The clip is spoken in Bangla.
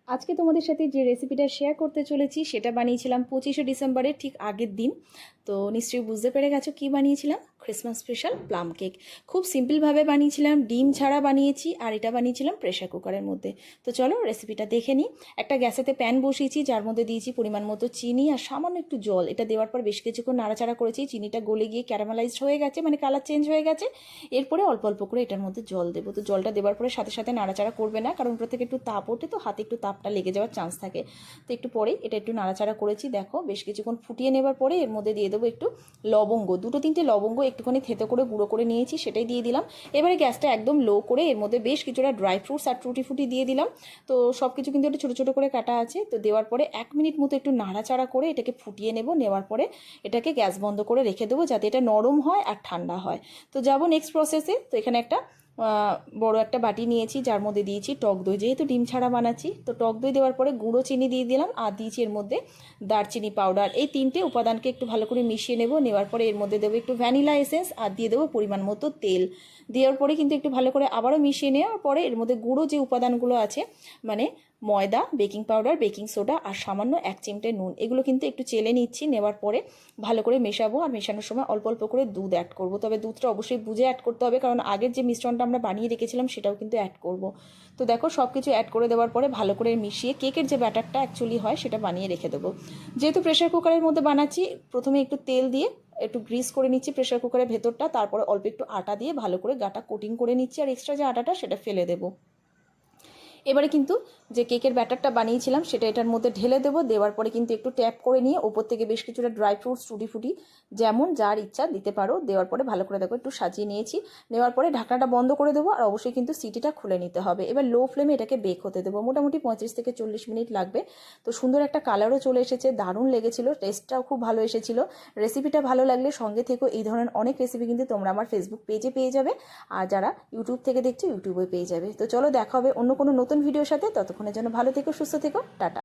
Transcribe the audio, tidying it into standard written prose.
আজকে তোমাদের সাথে যে রেসিপিটা শেয়ার করতে চলেছি সেটা বানিয়েছিলাম 25শে ডিসেম্বরের ঠিক আগের দিন। তো নিশ্চয়ই বুঝতে পেরে গেছো কী বানিয়েছিলাম, ক্রিসমাস স্পেশাল প্লাম কেক। খুব সিম্পলভাবে বানিয়েছিলাম, ডিম ছাড়া বানিয়েছি, আর এটা বানিয়েছিলাম প্রেশার কুকারের মধ্যে। তো চলো রেসিপিটা দেখে নিই। একটা গ্যাসেতে প্যান বসিয়েছি, যার মধ্যে দিয়েছি পরিমাণ মতো চিনি আর সামান্য একটু জল। এটা দেওয়ার পর বেশ কিছুক্ষণ নাড়াচাড়া করেছি। চিনিটা গলে গিয়ে ক্যারামেলাইজড হয়ে গেছে, মানে কালার চেঞ্জ হয়ে গেছে। এরপরে অল্প অল্প করে এটার মধ্যে জল দেবো। তো জলটা দেওয়ার পরে সাথে সাথে নাড়াচাড়া করবে না, কারণ উপর থেকে একটু তাপ ওঠে, তো হাতে একটু তাপটা লেগে যাওয়ার চান্স থাকে। তো একটু পরেই এটা একটু নাড়াচাড়া করেছি। দেখো বেশ কিছুক্ষণ ফুটিয়ে নেবার পরে এর মধ্যে দিয়ে দেবো একটু লবঙ্গ, দুটো তিনটে লবঙ্গ একটুখানি থেতো করে গুঁড়ো করে নিয়েছি, সেটাই দিয়ে দিলাম। এবারে গ্যাসটা একদম লো করে এর মধ্যে বেশ কিছুটা ড্রাই ফ্রুটস আর টুটি ফুটি দিয়ে দিলাম। তো সব কিছু কিন্তু একটু ছোটো ছোটো করে কাটা আছে। তো দেওয়ার পরে 1 মিনিট মতো একটু নাড়াচাড়া করে এটাকে ফুটিয়ে নেব। নেওয়ার পরে এটাকে গ্যাস বন্ধ করে রেখে দেবো, যাতে এটা নরম হয় আর ঠান্ডা হয়। তো যাবো নেক্সট প্রসেসে। তো এখানে একটা বড় একটা বাটি নিয়েছি, যার মধ্যে দিয়েছি টক দই। যেহেতু ডিম ছাড়া বানাচ্ছি, তো টক দই দেওয়ার পরে গুঁড়ো চিনি দিয়ে দিলাম, আর দিয়েছি এর মধ্যে দারচিনি পাউডার। এই তিনটে উপাদানকে একটু ভালো করে মিশিয়ে নেব। নেওয়ার পরে এর মধ্যে দেবো একটু ভ্যানিলা এসেন্স, আর দিয়ে দেবো পরিমাণ মতো তেল। দেওয়ার পরে কিন্তু একটু ভালো করে আবারও মিশিয়ে নেওয়ার পরে এর মধ্যে গুঁড়ো যে উপাদানগুলো আছে, মানে ময়দা, বেকিং পাউডার, বেকিং সোডা আর সামান্য 1 চিমটে নুন, এগুলো কিন্তু একটু চেলে নিচ্ছি। নেওয়ার পরে ভালো করে মেশাবো, আর মেশানোর সময় অল্প অল্প করে দুধ অ্যাড করব। তবে দুধটা অবশ্যই বুঝে অ্যাড করতে হবে, কারণ আগের যে মিশ্রণটা আমরা বানিয়ে রেখেছিলাম সেটাও কিন্তু অ্যাড করব। তো দেখো সব কিছু অ্যাড করে দেওয়ার পরে ভালো করে মিশিয়ে কেকের যে ব্যাটারটা অ্যাকচুয়ালি হয় সেটা বানিয়ে রেখে দেবো। যেহেতু প্রেশার কুকারের মধ্যে বানাচ্ছি, প্রথমে একটু তেল দিয়ে একটু গ্রিস করে নিচ্ছি প্রেশার কুকারের ভেতরটা, তারপরে অল্প একটু আটা দিয়ে ভালো করে গাটা কোটিং করে নিচ্ছি, আর এক্সট্রা যে আটাটা সেটা ফেলে দেবো। এবারে কিন্তু যে কেকের ব্যাটারটা বানিয়েছিলাম সেটা এটার মধ্যে ঢেলে দেবো। দেওয়ার পরে কিন্তু একটু ট্যাপ করে নিয়ে ওপর থেকে বেশ কিছুটা ড্রাই ফ্রুটস টুটি ফুটি যেমন যার ইচ্ছা দিতে পারো। দেওয়ার পরে ভালো করে দেখো একটু সাজিয়ে নিয়েছি। নেওয়ার পরে ঢাকনাটা বন্ধ করে দেবো, আর অবশ্যই কিন্তু সিটিটা খুলে নিতে হবে। এবার লো ফ্লেমে এটাকে বেক হতে দেবো, মোটামুটি 35 থেকে 40 মিনিট লাগবে। তো সুন্দর একটা কালারও চলে এসেছে, দারুণ লেগেছিল, টেস্টটাও খুব ভালো এসেছিল। রেসিপিটা ভালো লাগলে সঙ্গে থেকো, এই ধরনের অনেক রেসিপি কিন্তু তোমরা আমার ফেসবুক পেজে পেয়ে যাবে, আর যারা ইউটিউব থেকে দেখছো ইউটিউবে পেয়ে যাবে। তো চলো দেখা হবে অন্য কোনো নতুন ভিডিওর সাথে। ততক্ষণের জন্য ভালো থেকো, সুস্থ থেকো, টাটা।